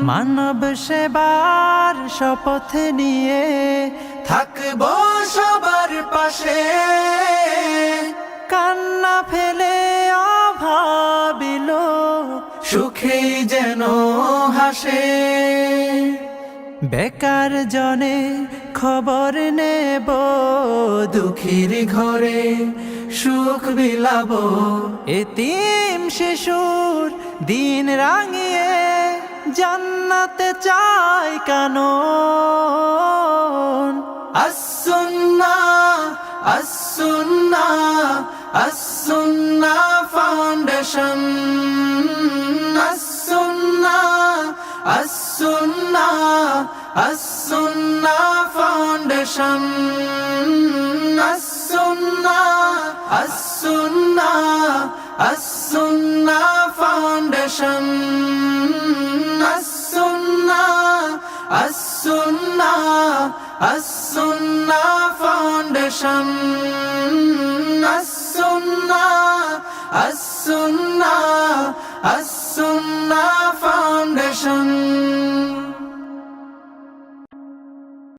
মানব সেবার শপথ নিয়ে থাকবো সবার পাশে, কান্না ফেলে অভাবিল সুখে যেন হাসে। বেকার জনে খবর নেব, দুঃখীর ঘরে সুখ বিলাব, এতিম শিশুর দিন রাঙিয়ে জান্নাতে চাই কানন। as-sunnah as-sunnah as-sunnah foundation, as-sunnah as-sunnah as-sunnah foundation, as-sunnah as-sunnah as-sunnah foundation, as-sunnah as-sunnah as-sunnah foundation, as-sunnah as-sunnah